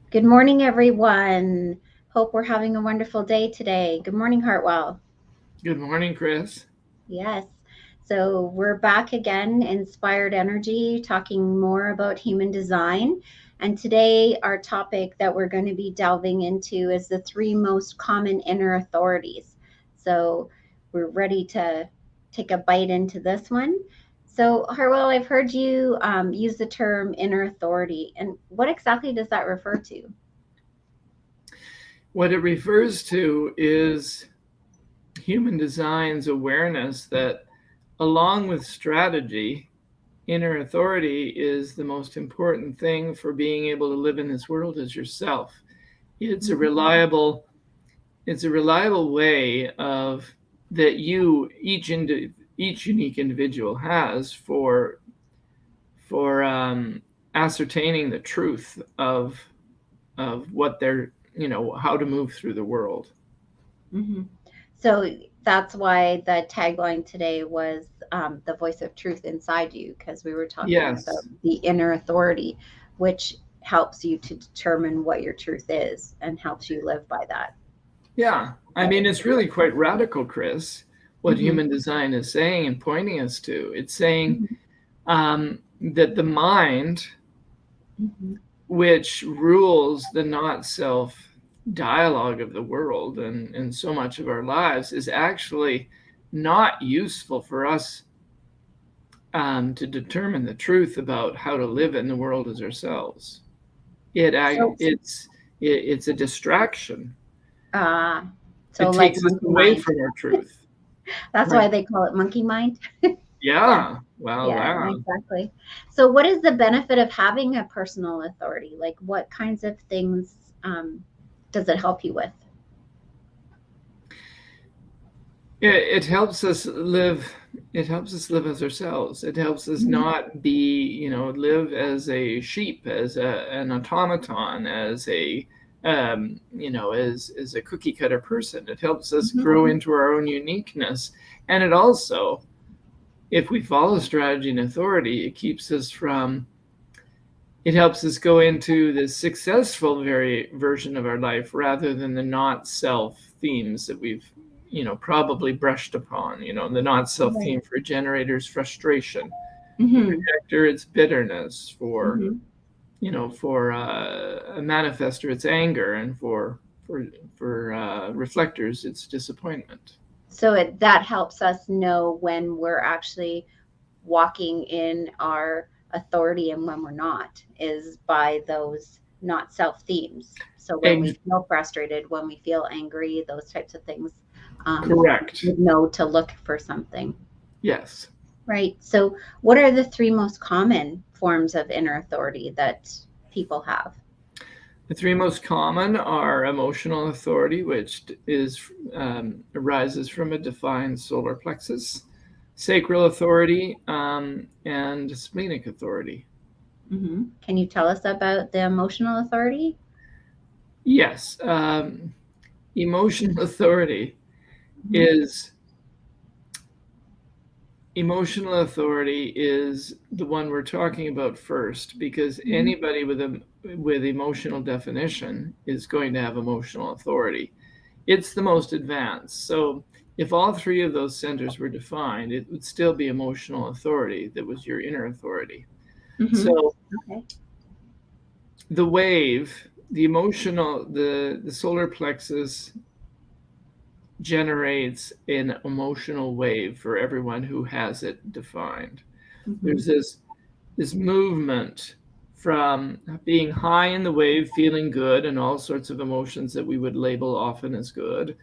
Good morning, everyone. Hope we're having a wonderful day today. Good morning, Hartwell. Good morning, Kris. Yes. So we're back again, Inspired Energy, talking more about human design. And today, our topic that we're going to be delving into is the three most common inner authorities. So we're ready to take a bite into this one. So, Hartwell, I've heard you use the term inner authority. And what exactly does that refer to? What it refers to is human design's awareness that, along with strategy, inner authority is the most important thing for being able to live in this world as yourself. It's a Mhm. reliable, it's a reliable way of that each unique individual has for ascertaining the truth of what they're how to move through the world. Hmm. So that's why the tagline today was the voice of truth inside you, because we were talking about Yes. the inner authority, which helps you to determine what your truth is and helps you live by that. Yeah. I mean, it's really quite radical, Kris, what Hmm. human design is saying and pointing us to. It's saying Hmm. that the mind, Hmm. which rules the not self dialogue of the world and so much of our lives, is actually not useful for us to determine the truth about how to live in the world as ourselves. It, So, it's, it's a distraction. uh, so It like takes us monkey away mind. from our truth. That's why Right. they call it monkey mind. Yeah, Yeah. Well, yeah, wow. exactly. So, what is the benefit of having a personal authority? Like, what kinds of things does it help you with? It helps us live. It helps us live as ourselves. It helps us Mhm. not be, live as a sheep, as an automaton, as as a cookie cutter person. It helps us Mhm. grow into our own uniqueness, and it also, if we follow strategy and authority, it keeps us from. It helps us go into the successful very version of our life rather than the not self themes that we've probably brushed upon. The not self Right. theme for a generator is frustration, for Mhm. projector it's bitterness, for Mhm. a manifester it's anger, and for reflectors it's disappointment. So that helps us know when we're actually walking in our authority and when we're not, is by those not self themes. So when we Egg. feel frustrated, when we feel angry, those types of things, we Correct. know to look for something. Yes. Right. So, what are the three most common forms of inner authority that people have? The three most common are emotional authority, which arises from a defined solar plexus, sacral authority, and splenic authority. Can you tell us about the emotional authority? Yes, emotional authority Hmm. is emotional authority is the one we're talking about first, because Hmm. anybody with emotional definition is going to have emotional authority. It's the most advanced. So if all three of those centers were defined, it would still be emotional authority that was your inner authority. Hmm. So Okay. the wave, the solar plexus generates an emotional wave for everyone who has it defined. Hmm. There's this movement from being high in the wave, feeling good, and all sorts of emotions that we would label often as good.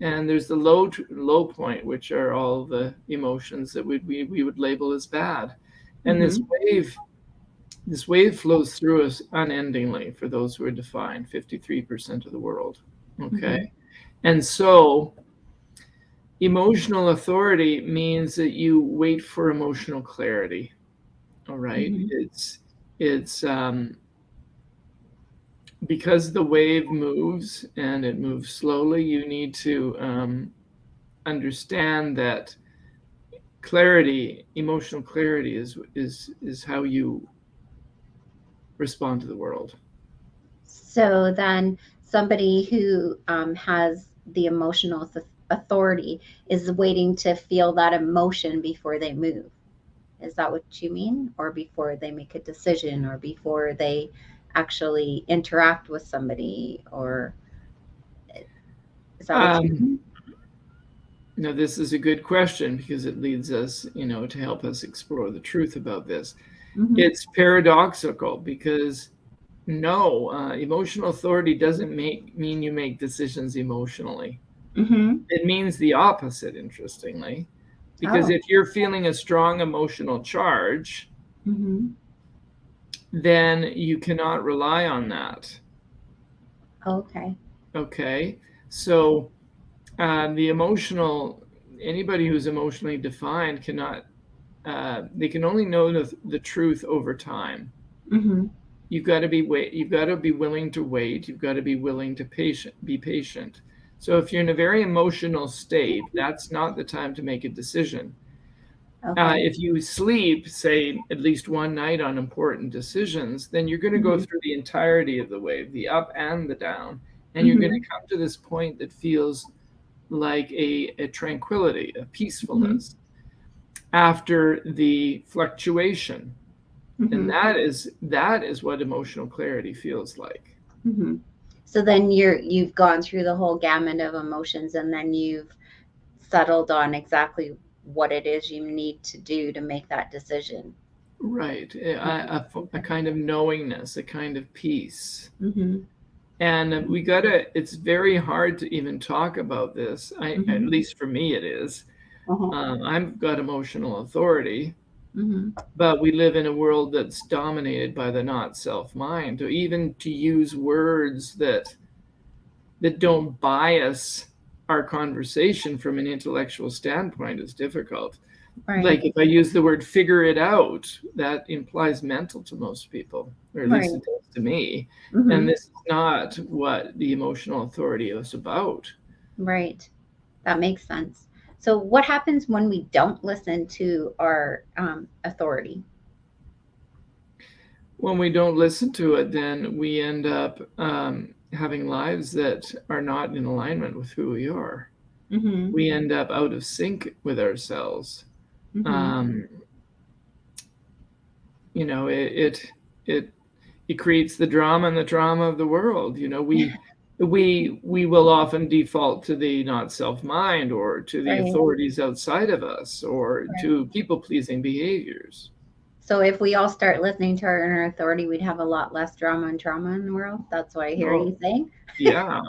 And there's the low point, which are all the emotions that we would label as bad. And Hmm. this wave flows through us unendingly for those who are defined, 53% of the world. Okay. Hmm. And so emotional authority means that you wait for emotional clarity. All right. Hmm. It's because the wave moves and it moves slowly, you need to understand that clarity, emotional clarity, is how you respond to the world. So then somebody who has the emotional authority is waiting to feel that emotion before they move. Is that what you mean? Or before they make a decision, or before they actually interact with somebody? Or is that what you Um, mean? Now, this is a good question because it leads us, to help us explore the truth about this. Mm-hmm. It's paradoxical because no, emotional authority doesn't mean you make decisions emotionally. Mm-hmm. It means the opposite, interestingly, because Oh. if you're feeling a strong emotional charge, Mm-hmm. then you cannot rely on that. Okay. Okay, so the emotional anybody who's emotionally defined cannot they can only know the truth over time. Mm-hmm. You've got to be willing to wait. You've got to be willing to be patient. So if you're in a very emotional state, that's not the time to make a decision. Okay. If you sleep, say, at least one night on important decisions, then you're going to go Mm-hmm. through the entirety of the wave, the up and the down, and you're going Mm-hmm. to come to this point that feels like a tranquility, a Mm-hmm. peacefulness after the fluctuation. And Mm-hmm. that is what emotional clarity feels like. Mm-hmm. So then you've gone through the whole gamut of emotions, and then you've settled on exactly what it is you need to do to make that decision. Right. Mhm. A Okay. kind of knowingness, a kind of peace. Mhm. And we gotta, it's very hard to even talk about this. At Mhm. least for me, it is. Uh-huh. I've got emotional authority, Mhm. but we live in a world that's dominated by the not self mind. To even to use words that don't bias our conversation from an intellectual standpoint is difficult. Right. Like if I use the word figure it out, that implies mental to most people, or at least Right. it does to me. And Mhm. this is not what the emotional authority is about. Right. That makes sense. So what happens when we don't listen to our authority? When we don't listen to it, then we end up having lives that are not in alignment with who we are. Mhm. We end up out of sync with ourselves. Mhm. Um, you know, it it creates the drama and the trauma of the world. We will often default to the not self mind or to the Right. authorities outside of us or Right. to people pleasing behaviors. So if we all start listening to our inner authority, we'd have a lot less drama and trauma in the world. That's what I hear Oh, you saying. yeah.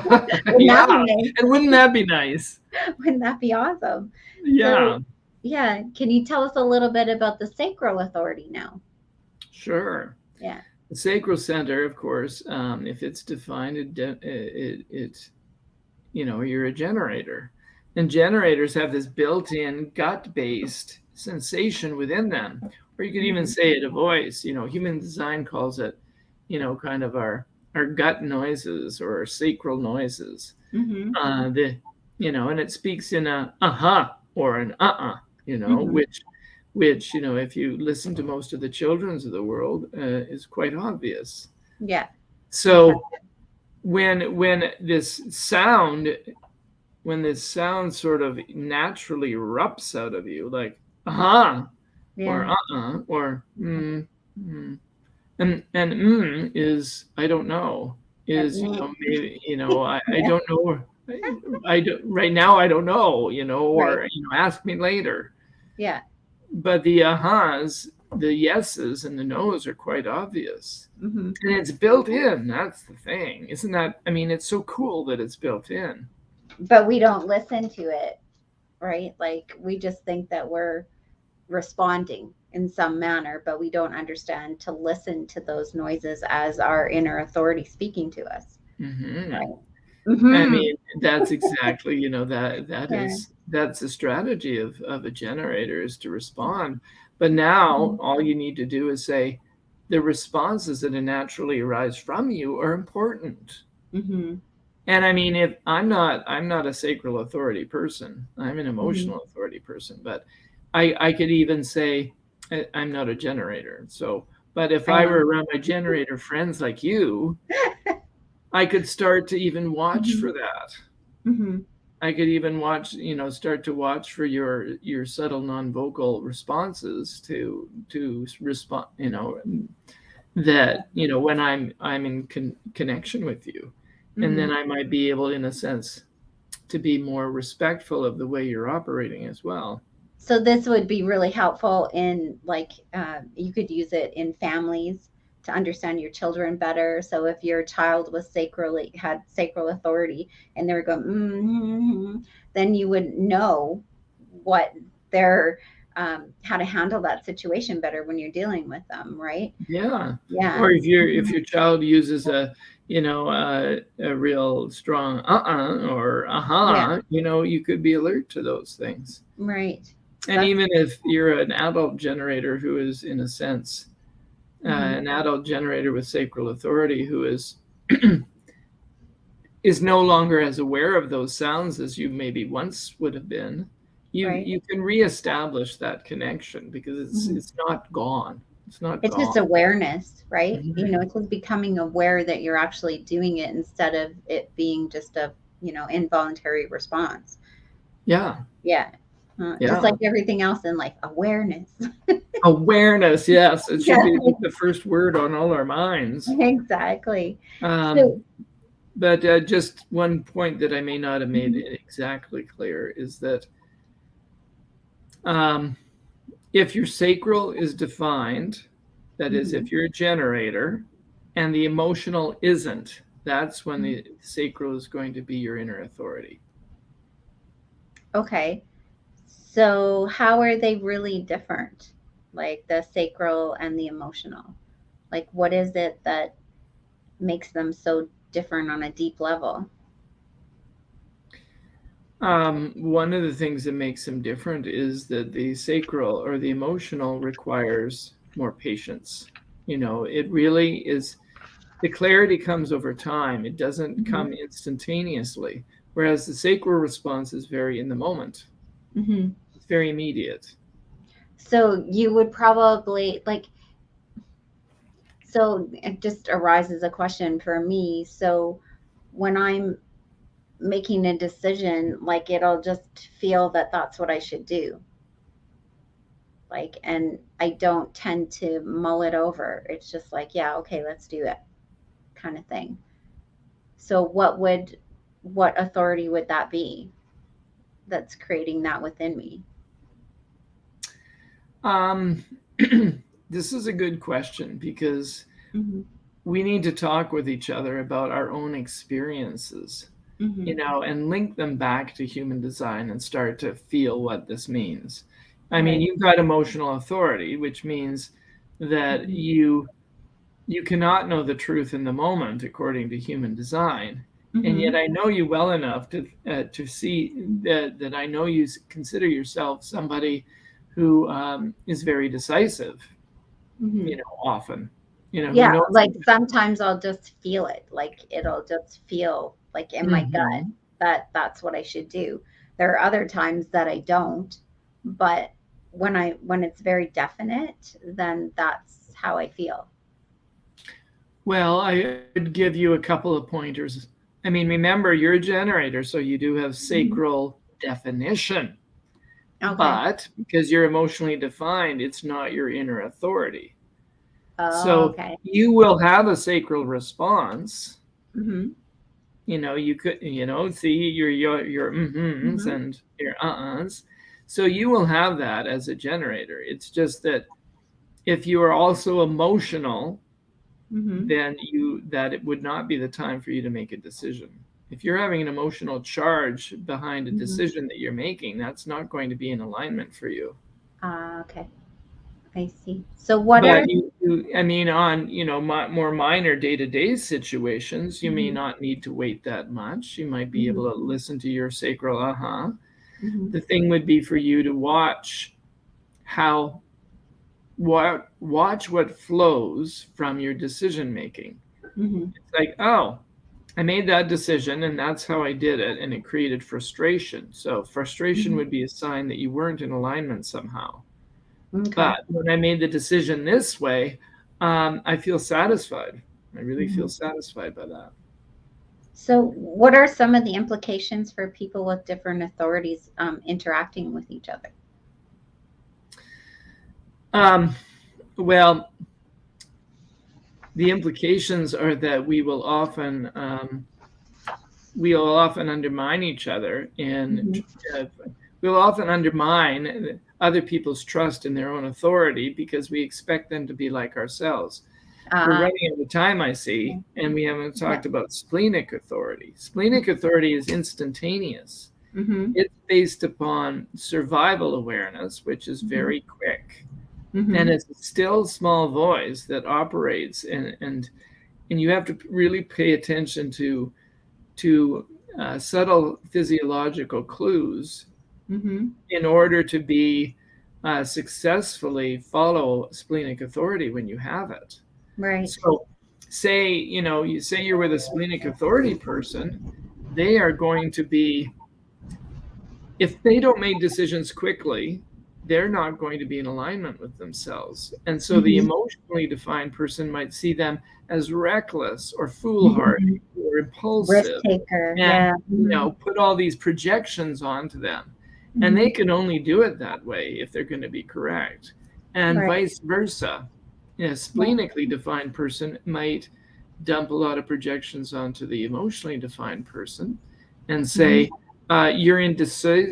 Wouldn't that Yeah. be nice? And wouldn't that be nice? Wouldn't that be awesome? So Yeah, yeah, can you tell us a little bit about the sacral authority now? sure. Yeah. The sacral center, of course, if it's defined, you're a generator. And generators have this built in gut based sensation within them. Or you could even Mhm. say it a voice. Human design calls it, kind of our gut noises or our sacral noises. Mhm. And it speaks in a uh-huh or an uh-uh, Mhm. which, if you listen to most of the children's of the world, is quite obvious. Yeah. Okay. So when this sound sort of naturally erupts out of you, like uh-huh or Yeah. or mm. And is I don't know, is Meh. maybe I Yeah. don't know, I do, right now I don't know, Right. or ask me later. Yeah. But the ahas, the yeses and the nos are quite obvious. Mhm. And it's built in. That's the thing. Isn't that? I mean, it's so cool that it's built in. But we don't listen to it, right? Like we just think that we're responding in some manner, but we don't understand to listen to those noises as our inner authority speaking to us, Hmm. right? I Mhm. mean, that's exactly, Yeah. that's the strategy of a generator is to respond. But now Mhm. all you need to do is say the responses that naturally arise from you are important. Mhm. And I mean, if I'm not a sacral authority person, I'm an Mhm. emotional authority person, but I could even say I'm not a generator. So But if I I know. were around my generator friends like you, I could start to even watch Hmm. for that. Hmm. I could even watch, start to watch for your subtle non-vocal responses to respond, that, when I'm in connection with you. And then Hmm. I might be able, in a sense, to be more respectful of the way you're operating as well. So this would be really helpful in like you could use it in families to understand your children better. So if your child was sacrally had sacral authority and they were going, mm-hmm, then you would know what their how to handle that situation better when you're dealing with them, right? Yeah. Yeah. Or if Mhm. your child uses a real strong or Yeah. you could be alert to those things. Right. And That's. even if you're an adult generator who is, in a sense, Hmm. an adult generator with sacral authority who is is no longer as aware of those sounds as you maybe once would have been, Right. you can reestablish that connection because Hmm. it's not gone. It's not It's gone. just awareness, right? You Mhm. know, it's just becoming aware that you're actually doing it instead of it being just a, involuntary response. Yeah, Yeah. Just like yeah. everything else in life, awareness. Awareness, yes, it should Yeah, be like the first word on all our minds. exactly. So, Um, but just one point that I may not have made mhm, exactly clear is that um, if your sacral is defined, that is, mhm. if you're a generator and the emotional isn't, that's when the sacral is going to be your inner authority. Okay. So, how are they really different? Like the sacral and the emotional? Like, what is it that makes them so different on a deep level? One of the things that makes them different is that the sacral or the emotional requires more patience. It really is, the clarity comes over time. It doesn't Hmm. come instantaneously, whereas the sacral response is very in the moment. Hmm. It's very immediate. So, you would probably like, so it just arises a question for me. So, when I'm making a decision, like it'll just feel that that's what I should do. Like, and I don't tend to mull it over. It's just like, yeah, okay, let's do it kind of thing. So, what authority would that be that's creating that within me? Um, this is a good question because Hmm. we need to talk with each other about our own experiences, Hmm. and link them back to human design and start to feel what this means. I mean, Right. you've got emotional authority, which means that Hmm. you cannot know the truth in the moment according to human design. And yet Hmm. I know you well enough to see that I know you consider yourself somebody who is very decisive, Hmm. often, who Yeah, knows. like sometimes I'll just feel it. Like it'll just feel like in my gut Mhm. that that's what I should do. There are other times that I don't, but when it's very definite, then that's how I feel. Well, I would give you a couple of pointers. I mean, remember, you're a generator, so you do have Mhm. sacral definition. Okay. But because you're emotionally defined, it's not your inner authority. Oh, So okay. you will have a sacral response. Mhm. You could, see your mm-hms Mhm. and your uh-uhs. So you will have that as a generator. It's just that if you are also emotional, Mhm. then that it would not be the time for you to make a decision. If you're having an emotional charge behind a Mhm. decision that you're making, that's not going to be in alignment for you. Ah, okay. I see. So what are. But I mean, on more minor day-to-day situations, you may Mhm. not need to wait that much. You might be Mhm. able to listen to your sacral Mhm. The thing would be for you to how watch what flows from your decision making. Mhm. It's like, oh, I made that decision and that's how I did it, and it created frustration. So, frustration Mhm. would be a sign that you weren't in alignment somehow. Okay. But when I made the decision this way, I feel satisfied. I really feel satisfied by that. So, what are some of the implications for people with different authorities interacting with each other? Well, the implications are that we will often undermine each other, and we'll often undermine other people's trust in their own authority because we expect them to be like ourselves. We're running out of time, I see, and we haven't talked about splenic authority. Splenic authority is instantaneous. It's based upon survival awareness, which is very quick. And it's a still small voice that operates, and you have to really pay attention to subtle physiological clues in order to be successfully follow splenic authority when you have it. Right. So say you're with a splenic authority person, they are going to be, if they don't make decisions quickly, they're not going to be in alignment with themselves. And so the emotionally defined person might see them as reckless or foolhardy or impulsive, risk taker, and put all these projections onto them. And they can only do it that way if they're going to be correct. And vice versa. A splenically defined person might dump a lot of projections onto the emotionally defined person and say, you're indecisive,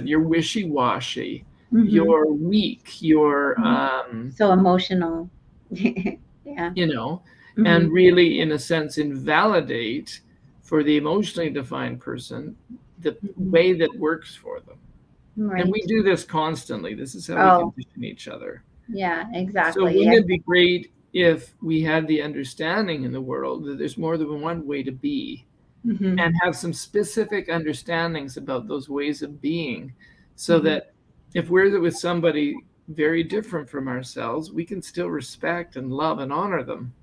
you're wishy-washy, you're weak, you're so emotional. Yeah. And really, in a sense, invalidate for the emotionally defined person the way that works for them. Right. And we do this constantly. This is how we condition each other. Yeah, exactly. So wouldn't it be great if we had the understanding in the world that there's more than one way to be, and have some specific understandings about those ways of being, so that if we're with somebody very different from ourselves, we can still respect and love and honor them.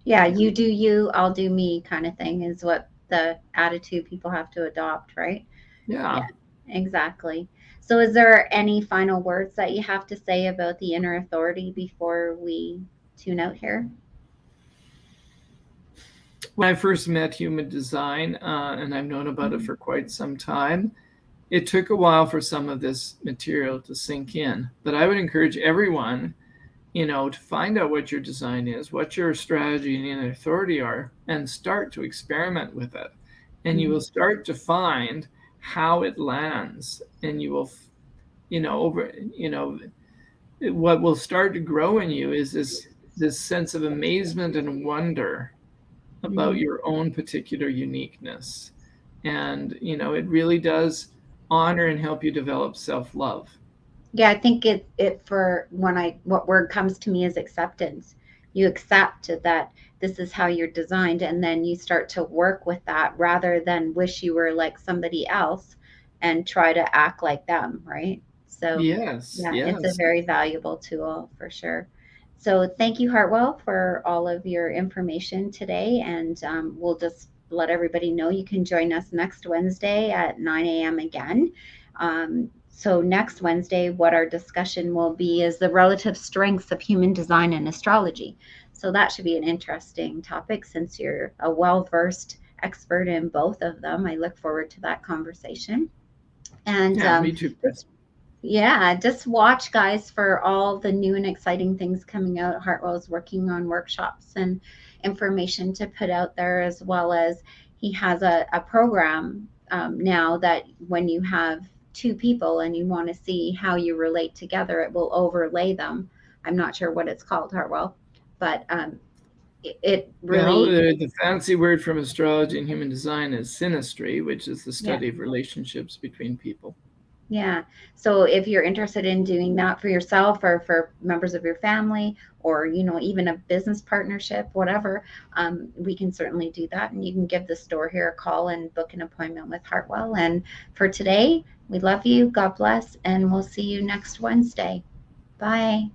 Yeah, you do you, I'll do me kind of thing is what the attitude people have to adopt, right? Yeah, exactly. So is there any final words that you have to say about the inner authority before we tune out here? When I first met human design, and I've known about it for quite some time, it took a while for some of this material to sink in. But I would encourage everyone, to find out what your design is, what your strategy and inner authority are, and start to experiment with it. And you will start to find how it lands, and you will, what will start to grow in you is this sense of amazement and wonder about your own particular uniqueness. And, it really does honor and help you develop self-love. Yeah, I think what word comes to me is acceptance. You accept that this is how you're designed, and then you start to work with that rather than wish you were like somebody else and try to act like them, right? So yes, it's a very valuable tool for sure. So thank you, Hartwell, for all of your information today, and we'll just let everybody know you can join us next Wednesday at 9 a.m. again. So next Wednesday, what our discussion will be is the relative strengths of human design and astrology. So that should be an interesting topic since you're a well-versed expert in both of them. I look forward to that conversation. And me too. Just watch, guys, for all the new and exciting things coming out. Hartwell is working on workshops and information to put out there, as well as he has a program now that when you have two people and you want to see how you relate together, it will overlay them. I'm not sure what it's called, Hartwell, but it really... the fancy word from astrology and human design is synastry, which is the study of relationships between people. Yeah. So if you're interested in doing that for yourself or for members of your family, or, even a business partnership, whatever, we can certainly do that. And you can give the store here a call and book an appointment with Hartwell. And for today, we love you. God bless. And we'll see you next Wednesday. Bye.